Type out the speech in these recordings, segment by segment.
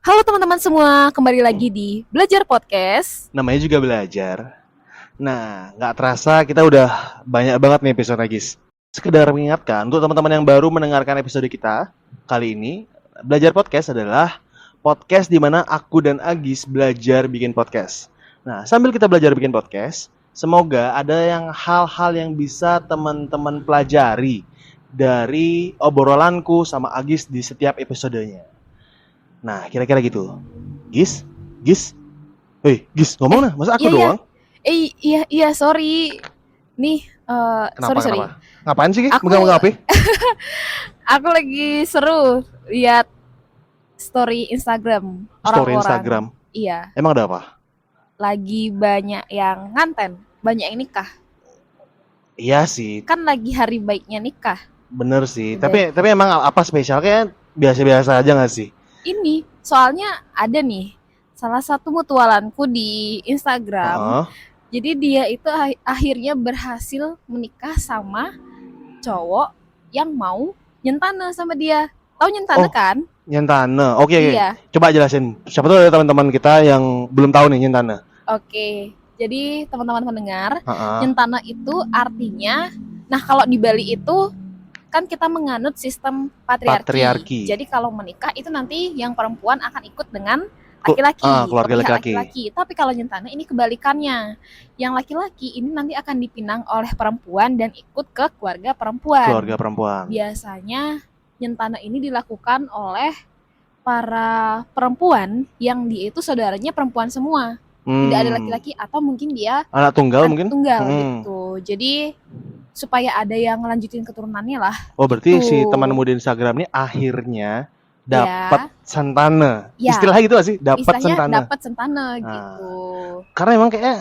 Halo teman-teman semua, kembali lagi di Belajar Podcast. Namanya juga belajar. Nah, nggak terasa kita udah banyak banget nih episode Agis. Sekedar mengingatkan untuk teman-teman yang baru mendengarkan episode kita kali ini, Belajar Podcast adalah podcast di mana aku dan Agis belajar bikin podcast. Nah, sambil kita belajar bikin podcast, semoga ada hal-hal yang bisa teman-teman pelajari dari obrolanku sama Agis di setiap episodenya. Nah, kira-kira gitu. Gis? Gis? Hei, Gis, ngomong nah, masa aku Iya, iya. doang? Iya, sorry. Nih, Kenapa, sorry. kenapa? Ngapain sih, Gis? Aku Megang-megang HP? aku lagi seru lihat story Instagram Story orang-orang. Instagram. Iya, Emang ada apa? lagi banyak yang nganten, banyak yang nikah. Iya sih, Kan lagi hari baiknya nikah. bener sih. Udah. Tapi emang apa spesial? Kayak biasa-biasa aja gak sih? Ini soalnya ada nih salah satu mutualanku di Instagram. Heeh. Jadi dia itu akhirnya berhasil menikah sama cowok yang mau nyentana sama dia. Tahu nyentana Oh, kan? Nyentana. Oke, oke. Iya. Coba jelasin. Siapa tahu ada teman-teman kita yang belum tahu nih Nyentana. Oke. Jadi teman-teman pendengar, Heeh. nyentana itu artinya, nah kalau di Bali itu kan kita menganut sistem patriarki. Patriarki. Jadi kalau menikah itu nanti yang perempuan akan ikut dengan laki-laki, keluarga pihak laki-laki. laki-laki. Tapi kalau nyentana ini kebalikannya. Yang laki-laki ini nanti akan dipinang oleh perempuan dan ikut ke keluarga perempuan. Keluarga perempuan. Biasanya nyentana ini dilakukan oleh para perempuan yang dia itu saudaranya perempuan semua. Tidak ada laki-laki atau mungkin dia Anak tunggal mungkin? tunggal gitu. Jadi supaya ada yang ngelanjutin keturunannya lah. Oh, berarti Gitu. si temanmu di Instagram ini akhirnya Ya. dapat sentana. Ya. Istilahnya gitu gak sih? Dapat Istilahnya sentana. dapat sentana Nah. gitu. Karena emang kayak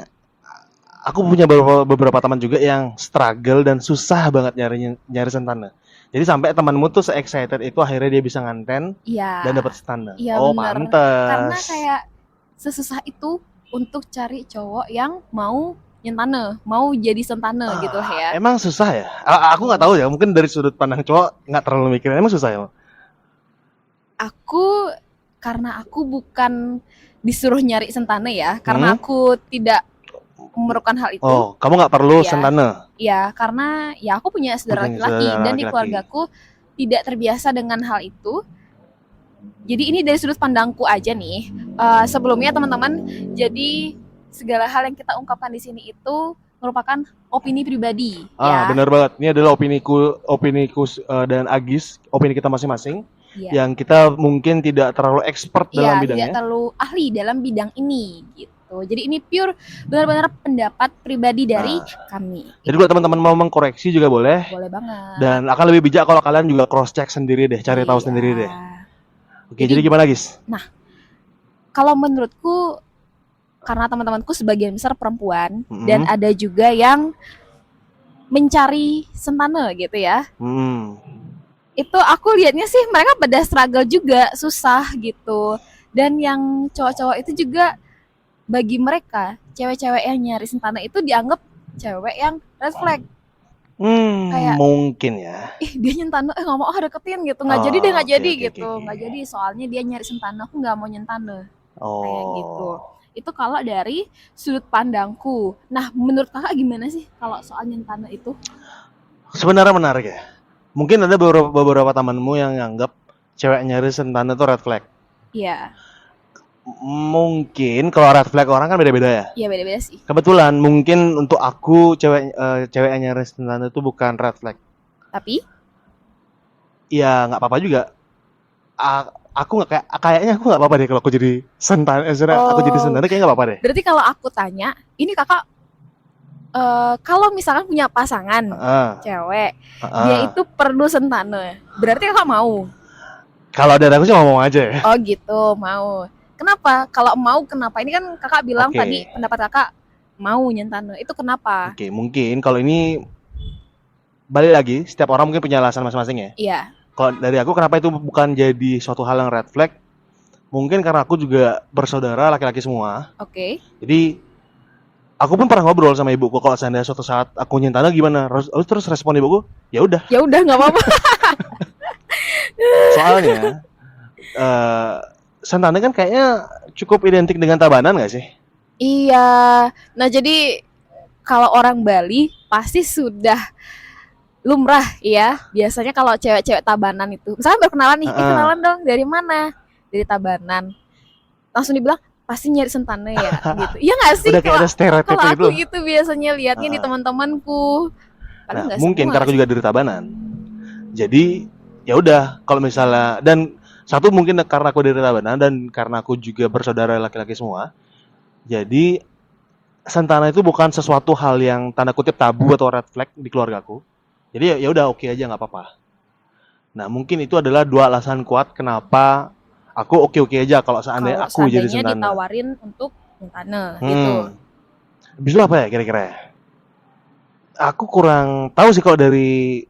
aku punya beberapa teman juga yang struggle dan susah banget nyari sentana. Jadi sampai temanmu tuh se-excited itu akhirnya dia bisa nganten Iya. dan dapat sentana. Iya, Oh, bener. pantes. Karena kayak sesusah itu untuk cari cowok yang mau nyentana, mau jadi sentana gitu lah ya. Emang susah ya? Aku nggak tahu ya. Mungkin dari sudut pandang cowok nggak terlalu mikirin. Emang susah ya? Karena aku bukan disuruh nyari sentana ya, karena aku tidak memerlukan hal itu. Oh, kamu nggak perlu Iya. sentana? Ya, karena ya aku punya saudara Punya laki-laki saudara dan di laki-laki. keluargaku tidak terbiasa dengan hal itu. Jadi ini dari sudut pandangku aja nih. Sebelumnya teman-teman, jadi segala hal yang kita ungkapkan di sini itu merupakan opini pribadi. Ya. Benar banget. Ini adalah opiniku dan Agis, opini kita masing-masing. Ya. Yang kita mungkin tidak terlalu expert dalam bidangnya. Tidak terlalu ahli dalam bidang ini gitu. Jadi ini pure benar-benar pendapat pribadi dari kami. Jadi kalau teman-teman mau mengkoreksi juga boleh. Boleh banget. Dan akan lebih bijak kalau kalian juga cross check sendiri deh, cari tahu sendiri deh. Oke, jadi gimana, Gis? Nah, kalau menurutku karena teman-temanku sebagian besar perempuan dan ada juga yang mencari sentana gitu ya. Itu aku lihatnya sih mereka pada struggle juga, susah gitu. Dan yang cowok-cowok itu juga bagi mereka, cewek-cewek yang nyari sentana itu dianggap cewek yang red flag. Kayak, mungkin ya. Dia nyentana, nggak mau deketin gitu, nggak jadi deh, nggak jadi gitu, nggak jadi soalnya dia nyari sentana, aku nggak mau nyentana. Kayak gitu. Itu kalau dari sudut pandangku. Nah, menurut kakak gimana sih kalau soal nyentana itu? Sebenarnya menarik ya. Mungkin ada beberapa temanmu yang nganggap cewek nyari sentana itu red flag. Iya. Mungkin kalau red flag orang kan beda-beda ya. Iya, beda-beda sih. Kebetulan mungkin untuk aku cewek yang nyari sentana itu bukan red flag. Tapi? Ya nggak apa-apa juga. Aku nggak kayaknya aku nggak apa-apa deh kalau aku jadi sentana. Aku jadi sentana kayaknya nggak apa-apa deh. Berarti kalau aku tanya, ini kakak kalau misalkan punya pasangan cewek, dia itu perlu sentana. Berarti kakak mau? Kalau dari aku sih mau aja ya. Oh gitu, mau. Kenapa? Kalau mau kenapa? Ini kan kakak bilang tadi pendapat kakak mau nyentana. Itu kenapa? Oke, mungkin kalau ini balik lagi, setiap orang mungkin punya alasan masing-masing ya. Iya. Kalau dari aku kenapa itu bukan jadi suatu hal yang red flag? Mungkin karena aku juga bersaudara laki-laki semua. Oke. Jadi aku pun pernah ngobrol sama ibuku kalau seandainya suatu saat aku nyentana gimana. Terus respon ibuku, ya udah. Ya udah nggak apa-apa. Soalnya Sentane kan kayaknya cukup identik dengan Tabanan nggak sih? Iya. Nah, jadi kalau orang Bali pasti sudah lumrah ya. Biasanya kalau cewek-cewek Tabanan itu, misalnya berkenalan nih, Heeh. kenalan dong dari mana? Dari Tabanan. Langsung dibilang pasti nyari Sentane ya gitu. Iya nggak sih? Udah kayak Kalau ada kalau stereotipnya gitu aku loh. gitu biasanya lihatnya di Heeh. teman-temanku. Nah, Padahal nggak mungkin semua karena aku sih. juga dari Tabanan. Jadi ya udah kalau misalnya dan satu mungkin karena aku dari Tabanan dan karena aku juga bersaudara laki-laki semua. Jadi Sentana itu bukan sesuatu hal yang tanda kutip tabu atau red flag di keluargaku. Jadi ya udah oke aja nggak apa-apa. Nah mungkin itu adalah dua alasan kuat kenapa aku oke-oke aja kalau seandainya Kalau aku jadi seandainya Sentana. ditawarin untuk Sentane gitu. Hmm. Habis itu apa ya kira-kira? Aku kurang tahu sih kalau dari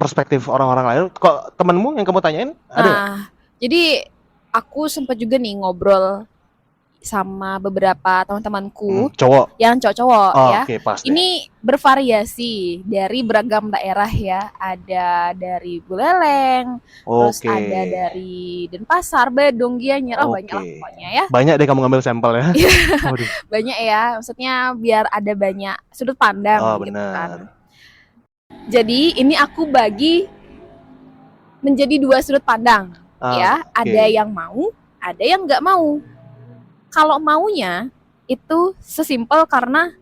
perspektif orang-orang lain. Kok temenmu yang kamu tanyain ada nggak? Nah, jadi aku sempat juga nih ngobrol sama beberapa teman-temanku Cowok. yang cowok-cowok Oh, ya. oke, pas deh. Ini bervariasi dari beragam daerah ya. Ada dari Buleleng, terus Oke. ada dari Denpasar, Badung, Gianyar, oh banyak lah Oke. pokoknya ya. Banyak deh kamu ngambil sampel ya. Waduh. Banyak ya, maksudnya biar ada banyak sudut pandang Oh, gitu kan. benar. Jadi ini aku bagi menjadi dua sudut pandang ya. Oke. Ada yang mau, ada yang nggak mau. Kalau maunya itu sesimpel karena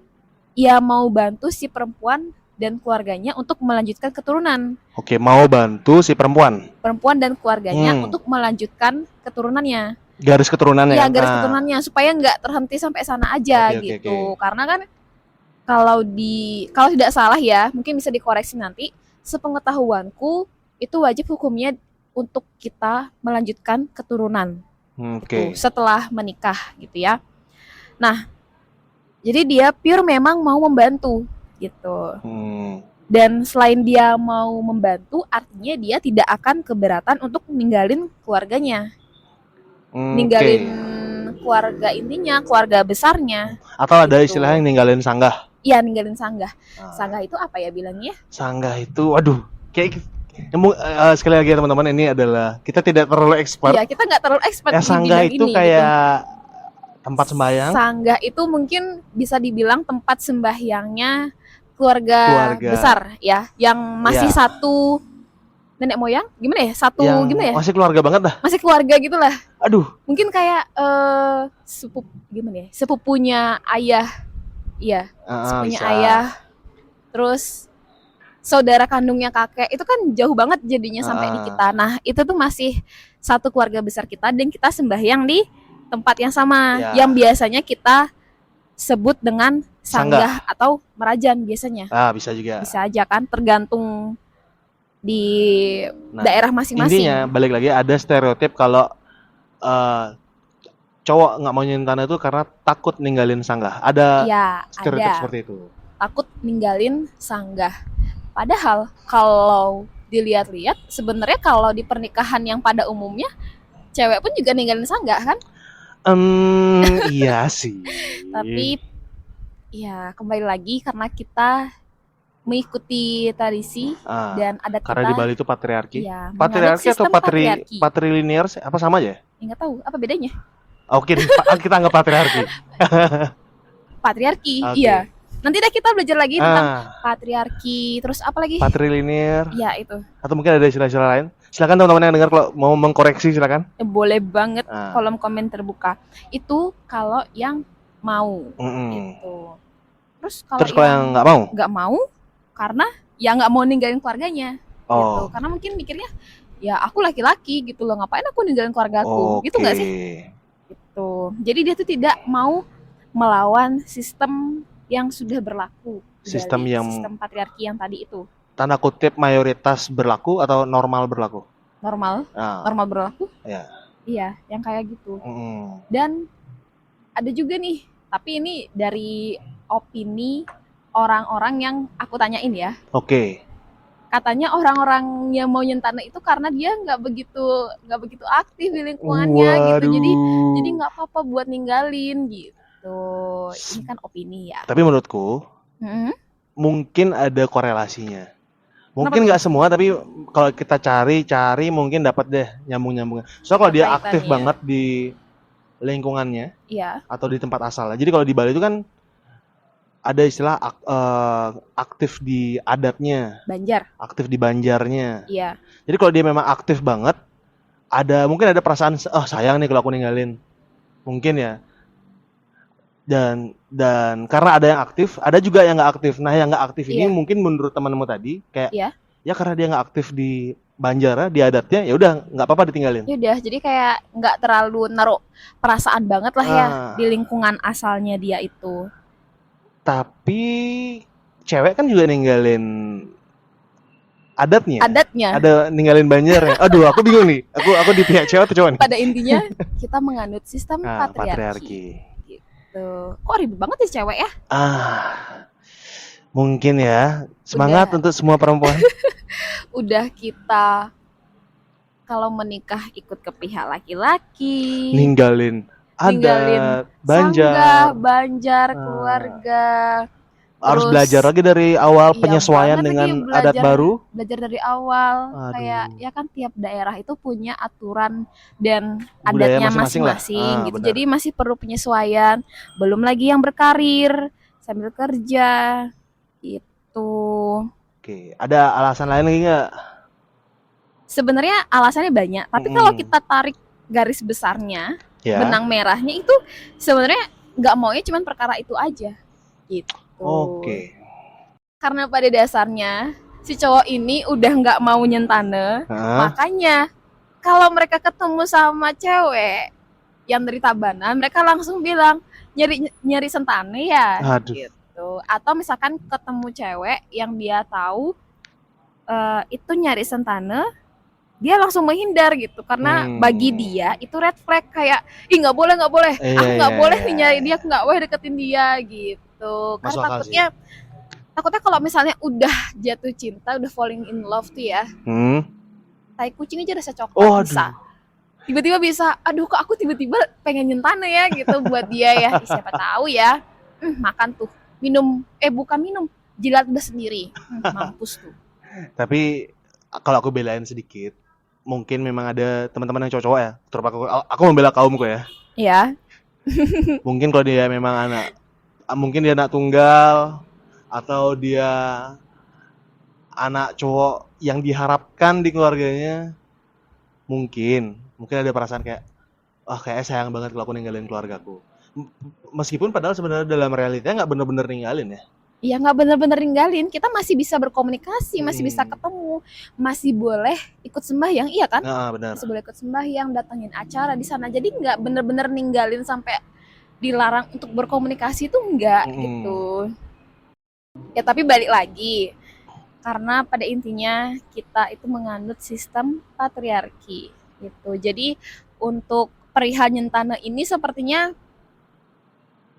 ya mau bantu si perempuan dan keluarganya untuk melanjutkan keturunan. Oke, mau bantu si perempuan. Perempuan dan keluarganya untuk melanjutkan keturunannya. Garis keturunannya Ya kan? garis keturunannya supaya nggak terhenti sampai sana aja Oke, gitu. oke. Karena kan kalau tidak salah ya, mungkin bisa dikoreksi nanti. Sepengetahuanku itu wajib hukumnya untuk kita melanjutkan keturunan gitu Oke. setelah menikah gitu ya. Nah, jadi dia pure memang mau membantu gitu. Dan selain dia mau membantu, artinya dia tidak akan keberatan untuk ninggalin keluarganya. Ninggalin keluarga intinya, keluarga besarnya. Atau ada gitu. istilah yang ninggalin sanggah. Iya, ninggalin sanggah. Sanggah itu apa ya bilangnya? Sanggah itu, aduh, kayak sekali lagi ya teman-teman, ini adalah kita tidak terlalu expert. Iya, kita nggak terlalu expert ya, di sanggah bidang itu ini. kayak gitu. Tempat sembahyang. Sanggah itu mungkin bisa dibilang tempat sembahyangnya keluarga besar ya, yang masih satu nenek moyang, gimana ya? Satu yang gimana ya? masih keluarga banget dah. Masih keluarga gitulah. Aduh. Mungkin kayak gimana ya? Sepupunya ayah. Iya, sepupunya ayah. Terus saudara kandungnya kakek. Itu kan jauh banget jadinya sampai di kita. Nah, itu tuh masih satu keluarga besar kita dan kita sembahyang di tempat yang sama, yang biasanya kita sebut dengan sanggah atau merajan biasanya. Bisa juga. Bisa aja kan, tergantung di daerah masing-masing. Intinya balik lagi ada stereotip kalau cowok nggak mau nyentan itu karena takut ninggalin sanggah. Ada stereotip seperti itu. Takut ninggalin sanggah. Padahal kalau dilihat-lihat sebenarnya kalau di pernikahan yang pada umumnya cewek pun juga ninggalin sanggah kan? Iya sih. Tapi ya kembali lagi karena kita mengikuti tradisi dan adat karena kita. Di Bali itu patriarki. Ya, patriarki atau patrilinear apa sama aja? Nggak tahu apa bedanya. Oke, kita anggap patriarki. Patriarki, iya. Nanti deh kita belajar lagi tentang patriarki, terus apa lagi? Patrilinear. Ya itu. Atau mungkin ada istilah-istilah lain. Silakan teman-teman yang dengar kalau mau mengkoreksi silakan. Boleh banget, kolom komen terbuka. Itu kalau yang mau gitu. Terus kalau yang nggak mau karena ya nggak mau ninggalin keluarganya gitu. Karena mungkin mikirnya ya aku laki-laki gitu loh, ngapain aku ninggalin keluargaku. Gitu nggak sih? Gitu. Jadi dia tuh tidak mau melawan sistem yang sudah berlaku. Sistem patriarki yang tadi itu. Tanda kutip mayoritas berlaku atau normal berlaku? Normal berlaku. Ya. Iya, yang kayak gitu. Dan ada juga nih, tapi ini dari opini orang-orang yang aku tanyain ya. Oke. Katanya orang-orang yang mau nyentana itu karena dia nggak begitu aktif di lingkungannya. Gitu. Jadi nggak apa-apa buat ninggalin gitu. Ini kan opini ya. Tapi menurutku mungkin ada korelasinya. Mungkin nggak semua, tapi kalau kita cari mungkin dapat deh nyambung-nyambungnya. Soalnya kalau dia aktif Kaitannya. banget di lingkungannya Iya. atau di tempat asalnya. Jadi kalau di Bali itu kan ada istilah aktif di adatnya, Banjar. aktif di banjarnya. Iya. Jadi kalau dia memang aktif banget, mungkin ada perasaan sayang nih kalau aku ninggalin. Mungkin ya. Dan karena ada yang aktif, ada juga yang nggak aktif. Nah, yang nggak aktif ini Iya. mungkin menurut temanmu tadi kayak Iya. ya karena dia nggak aktif di Banjara, di adatnya, ya udah nggak apa-apa ditinggalin. Ya udah, jadi kayak nggak terlalu naruh perasaan banget lah ya Ah. di lingkungan asalnya dia itu. Tapi cewek kan juga ninggalin adatnya. Adatnya. Ada ninggalin Banjarnya. Aduh, aku bingung nih. Aku di pihak cewek atau cowok nih? Pada intinya kita menganut sistem patriarki. Patriarki. Gitu. Kok ribet banget sih cewek ya? Mungkin ya. Semangat untuk semua perempuan. Udah kita kalau menikah ikut ke pihak laki-laki. Ninggalin adat, Banjar. Banjar, keluarga. Harus Terus, belajar lagi dari awal iya penyesuaian banget dengan lagi, adat baru. Belajar dari awal. Aduh. Kayak ya kan tiap daerah itu punya aturan dan Budaya adatnya masing-masing lah. masing-masing gitu. Benar. Jadi masih perlu penyesuaian. Belum lagi yang berkarir sambil kerja gitu. Oke, ada alasan lain lagi nggak? Sebenarnya alasannya banyak, tapi kalau kita tarik garis besarnya, Ya. benang merahnya itu sebenarnya nggak maunya cuma perkara itu aja gitu. Oke. Karena pada dasarnya si cowok ini udah nggak mau nyentane, makanya kalau mereka ketemu sama cewek yang dari Tabanan, mereka langsung bilang nyari sentane ya. Aduh. Gitu. Atau misalkan ketemu cewek yang dia tahu itu nyari sentane, dia langsung menghindar gitu karena bagi dia itu red flag, kayak ih nggak boleh aku nggak boleh nih nyari dia, aku nggak boleh deketin dia gitu. Karena takutnya kalau misalnya udah jatuh cinta, udah falling in love tuh ya, tai kucing aja rasa coklat bisa. Tiba-tiba bisa, aduh kok aku tiba-tiba pengen nyentane ya gitu buat dia ya. Siapa tahu ya, makan tuh, bukan minum, jilat udah sendiri, mampus tuh. Tapi kalau aku belain sedikit, mungkin memang ada teman-teman yang cowok ya. Terus aku membela kaumku ya. Iya. Mungkin kalau dia memang mungkin dia anak tunggal atau dia anak cowok yang diharapkan di keluarganya, mungkin ada perasaan kayak kayak sayang banget kalau aku ninggalin keluargaku. Meskipun padahal sebenarnya dalam realitanya nggak bener-bener ninggalin ya. Iya, nggak bener-bener ninggalin, kita masih bisa berkomunikasi, masih bisa ketemu, masih boleh ikut sembahyang, iya kan? Benar. Masih boleh ikut sembahyang, datengin acara di sana. Jadi nggak bener-bener ninggalin sampai dilarang untuk berkomunikasi itu enggak gitu. Ya tapi balik lagi, karena pada intinya kita itu menganut sistem patriarki gitu. Jadi untuk perihal nyentane ini sepertinya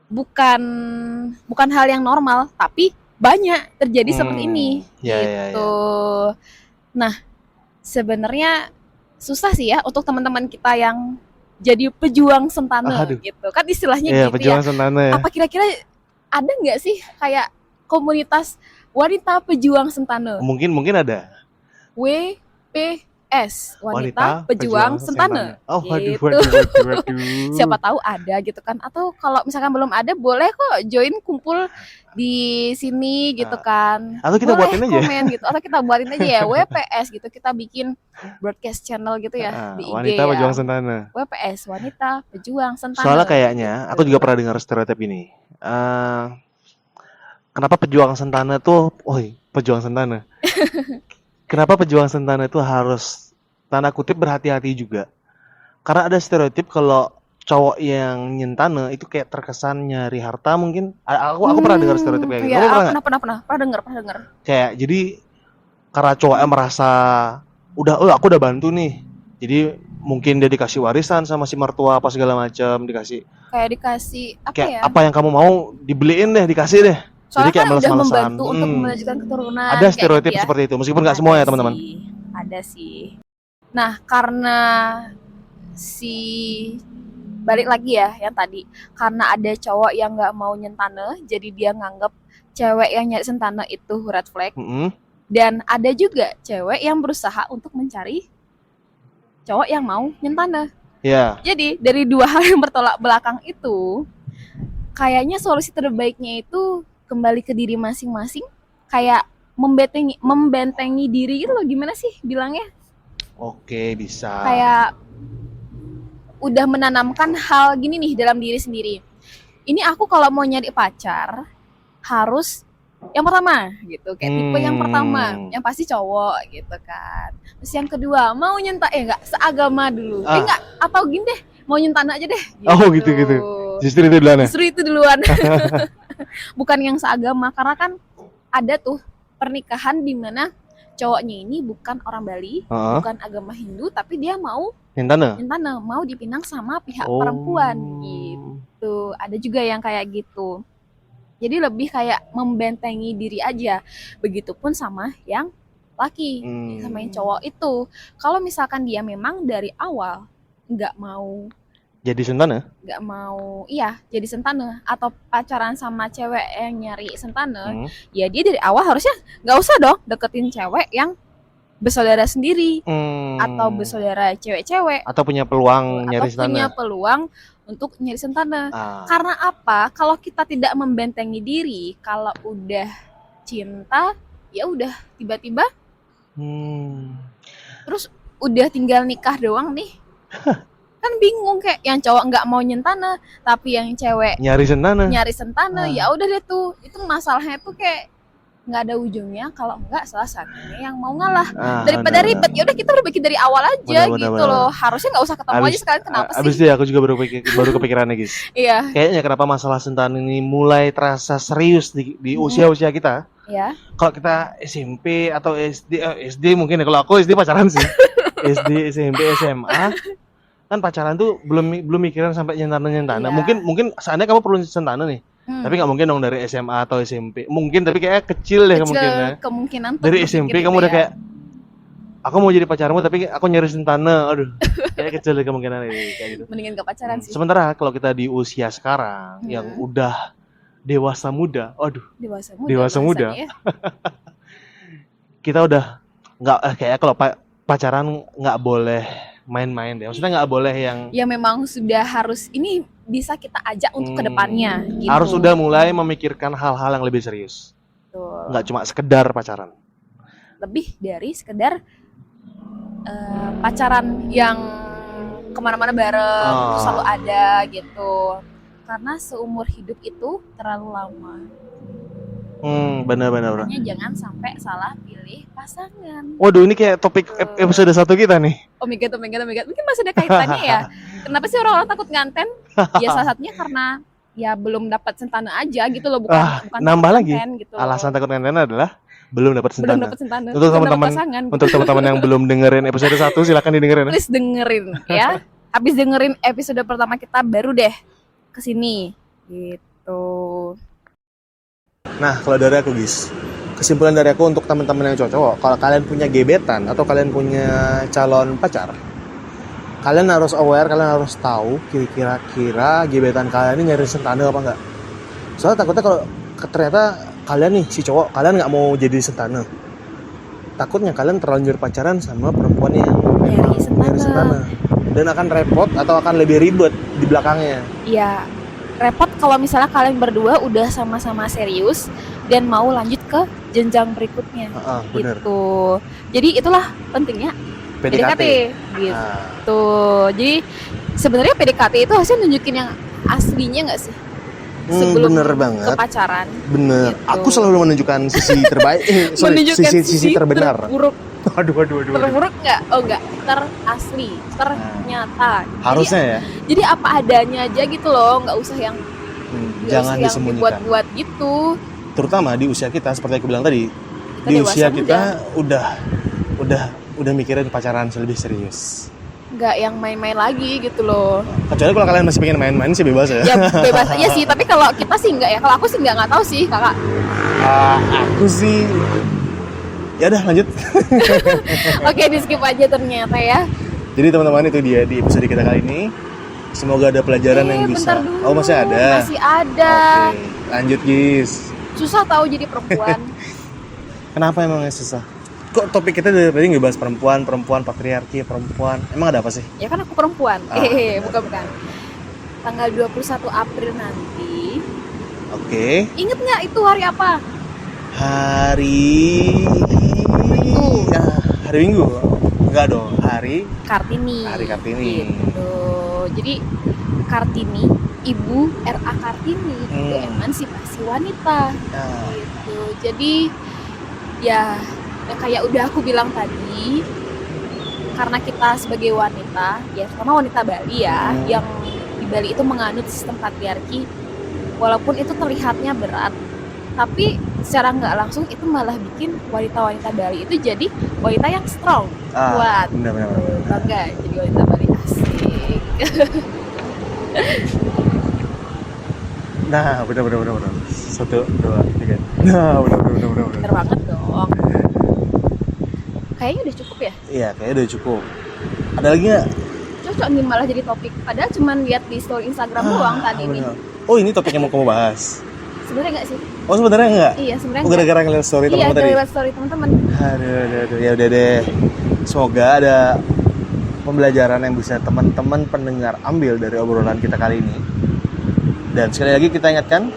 bukan hal yang normal, tapi banyak terjadi seperti ini gitu. Nah, sebenarnya susah sih ya untuk teman-teman kita yang jadi pejuang sentane gitu. Kan istilahnya gitu pejuang ya. Sentane. Apa kira-kira ada nggak sih kayak komunitas wanita pejuang sentane? Mungkin ada. WPS, wanita pejuang sentane. Oh, gitu. waduh. Siapa tahu ada gitu kan. Atau kalau misalkan belum ada, boleh kok join kumpul di sini gitu kan. Atau kita boleh buatin aja komen gitu. Atau kita buatin aja ya WPS gitu. Kita bikin broadcast channel gitu ya di IG wanita ya. pejuang sentane. WPS, wanita pejuang sentane. Soalnya kayaknya aku juga pernah dengar stereotip ini. Kenapa pejuang sentane tuh, pejuang sentane. Kenapa pejuang sentane itu harus tanda kutip berhati-hati juga? Karena ada stereotip kalau cowok yang nyentane itu kayak terkesan nyari harta mungkin. Aku pernah dengar stereotip kayak gitu. Iya, pernah dengar. Kayak jadi karena cowoknya merasa aku udah bantu nih. Jadi mungkin dia dikasih warisan sama si mertua apa segala macam, dikasih apa yang kamu mau dibeliin deh, dikasih deh. Soalnya jadi kayak kan udah males-malesan. membantu untuk melanjutkan keturunan. Ada stereotip gitu ya. seperti itu, meskipun nggak semua ya teman-teman. Ada sih. Nah, karena balik lagi ya yang tadi, karena ada cowok yang nggak mau nyentane, jadi dia nganggep cewek yang nyari sentane itu red flag. Dan ada juga cewek yang berusaha untuk mencari cowok yang mau nyentana. Ya. Jadi dari dua hal yang bertolak belakang itu, kayaknya solusi terbaiknya itu kembali ke diri masing-masing, kayak membentengi diri itu loh, gimana sih bilangnya? Oke, bisa. Kayak udah menanamkan hal gini nih dalam diri sendiri. Ini aku kalau mau nyari pacar harus yang pertama gitu, kayak tipe yang pertama yang pasti cowok gitu kan. Terus yang kedua mau enggak seagama dulu. Enggak, atau gini deh, mau nyentana aja deh gitu. Oh gitu. Justru itu duluan ya? Justru itu duluan. Bukan yang seagama, karena kan ada tuh pernikahan di mana cowoknya ini bukan orang Bali, bukan agama Hindu, tapi dia mau nyentana, mau dipinang sama pihak perempuan gitu. Ada juga yang kayak gitu. Jadi lebih kayak membentengi diri aja. Begitupun sama yang laki, sama yang cowok itu. Kalau misalkan dia memang dari awal nggak mau jadi sentana, jadi sentana atau pacaran sama cewek yang nyari sentana, ya dia dari awal harusnya nggak usah dong deketin cewek yang bersaudara sendiri atau bersaudara cewek-cewek atau punya peluang nyari sentana, punya peluang untuk nyari sentana. Karena apa? Kalau kita tidak membentengi diri, kalau udah cinta ya udah tiba-tiba terus udah tinggal nikah doang nih. Kan bingung, kayak yang cowok nggak mau nyentana tapi yang cewek nyari sentana. Ya udah deh tuh, itu masalahnya tuh kayak nggak ada ujungnya kalau nggak salah satunya yang mau ngalah. Daripada ribet, ya udah kita perbaiki dari awal aja gitu loh. Harusnya nggak usah ketemu aja sekalian. Kenapa sih? Abis itu aku juga baru kepikirannya guys. Iya. Kayaknya kenapa masalah sentana ini mulai terasa serius di usia-usia kita. Ya. Kalau kita SMP atau SD mungkin ya, kalau aku SD pacaran sih. SD, SMP, SMA kan pacaran tuh belum mikirin sampai nyentana. Mungkin seandainya kamu perlu sentana nih. Tapi nggak mungkin dong dari SMA atau SMP. Mungkin, tapi kayak kecil deh kemungkinan. Dari SMP kamu udah kayak, aku mau jadi pacarmu tapi aku nyari sentana. Aduh, kayak kecil deh kemungkinan ini kayak gitu. Mendingan gak pacaran sih. Sementara kalau kita di usia sekarang yang udah dewasa muda, dewasa muda. Ya? Kita udah nggak kayak kalau pacaran nggak boleh main-main deh. Maksudnya nggak boleh yang ya memang sudah harus ini bisa kita ajak untuk kedepannya gitu. Harus sudah mulai memikirkan hal-hal yang lebih serius. Betul. Nggak cuma sekedar pacaran. Lebih dari sekedar pacaran yang kemana-mana bareng, selalu ada gitu. Karena seumur hidup itu terlalu lama. Benar. Makanya jangan sampai salah pilih pasangan. Waduh, ini kayak topik episode 1 kita nih. Oh my god. Mungkin masih ada kaitannya ya. Kenapa sih orang-orang takut nganten? Ya salah satunya karena ya belum dapat sentana aja gitu loh, bukan nambah lagi. Gitu. Alasan takut nganten adalah belum dapat sentana. Untuk teman-teman yang belum dengerin episode 1 silakan didengerin. Please dengerin ya. Habis dengerin episode pertama kita baru deh kesini gitu. Nah, kalau dari aku guys, kesimpulan dari aku untuk teman-teman yang cowok, kalau kalian punya gebetan atau kalian punya calon pacar, kalian harus aware, kalian harus tahu kira-kira gebetan kalian ini nyari sentana apa enggak. Soalnya takutnya kalau ternyata kalian nih si cowok, kalian nggak mau jadi sentana, takutnya kalian terlanjur pacaran sama perempuan yang nyari sentana dan akan repot atau akan lebih ribet di belakangnya. Iya, repot kalau misalnya kalian berdua udah sama-sama serius dan mau lanjut ke jenjang berikutnya gitu. Jadi itulah pentingnya PDKT gitu. Jadi sebenarnya PDKT itu harusnya nunjukin yang aslinya nggak sih? Sebelum bener banget. Ke pacaran. Bener. Gitu. Aku selalu menunjukkan sisi terbaik. Sisi terbenar. Terburuk. Aduh. Terburuk nggak? Oh nggak. Terasli, ternyata. Harusnya ya. Jadi apa adanya aja gitu loh, nggak usah yang jangan disembunyikan. Dibuat-buat gitu. Terutama di usia kita seperti aku bilang tadi, di usia kita udah mikirin pacaran lebih serius. Nggak yang main-main lagi gitu loh. Kecuali kalau kalian masih pengen main-main sih bebas ya. Ya bebas aja sih, tapi kalau kita sih nggak ya. Kalau aku sih nggak tahu sih kakak. Aku sih ya udah lanjut. Oke, di skip aja ternyata ya. Jadi teman-teman, itu dia di episode kita kali ini. Semoga ada pelajaran yang bisa. Oh masih ada. Masih ada. Oke, lanjut guys. Susah tahu jadi perempuan. Kenapa emangnya susah? Kok topik kita dari tadi ngebahas perempuan, patriarki, perempuan. Emang ada apa sih? Ya kan aku perempuan. Ah. Bukan. Tanggal 21 April nanti. Oke. Ingat nggak itu hari apa? Hari Minggu. Enggak dong, Hari Kartini. Kartini. Gitu. Jadi Kartini, Ibu R.A. Kartini itu emansipasi wanita. Gitu. Jadi ya kayak udah aku bilang tadi, karena kita sebagai wanita, ya terutama wanita Bali ya, yang di Bali itu menganut sistem patriarki, walaupun itu terlihatnya berat, tapi secara nggak langsung itu malah bikin wanita-wanita Bali itu jadi wanita yang strong, kuat. Benar. Bangga jadi wanita Bali, asik. Nah, benar. 1, 2, 3. Nah, benar. Bener banget dong. Kayaknya udah cukup ya? Iya, kayaknya udah cukup. Ada lagi nggak? Cocok nih malah jadi topik. Padahal cuman lihat di story Instagram doang tadi nih. Oh, ini topik yang mau kamu bahas? Sebenarnya nggak sih? Oh, sebenarnya nggak? Iya, sebenarnya Oh, gara-gara ngeliat story iya, teman-teman tadi? Iya, lewat story teman-teman. Aduh, ya udah deh. Semoga ada pembelajaran yang bisa teman-teman pendengar ambil dari obrolan kita kali ini. Dan sekali lagi kita ingatkan,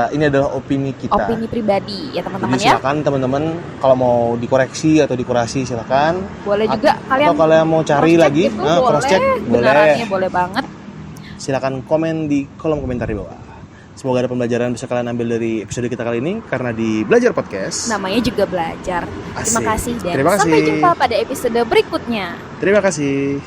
ini adalah opini kita. Opini pribadi ya teman-teman Jadi ya. silakan teman-teman kalau mau dikoreksi atau dikurasi silakan. Boleh juga kalian. Atau kalian mau cari lagi, gitu, cross check benarannya boleh banget. Silakan komen di kolom komentar di bawah. Semoga ada pembelajaran bisa kalian ambil dari episode kita kali ini karena di Belajar Podcast. Namanya juga belajar. Asik. Terima kasih dan Terima kasih. sampai jumpa pada episode berikutnya. Terima kasih.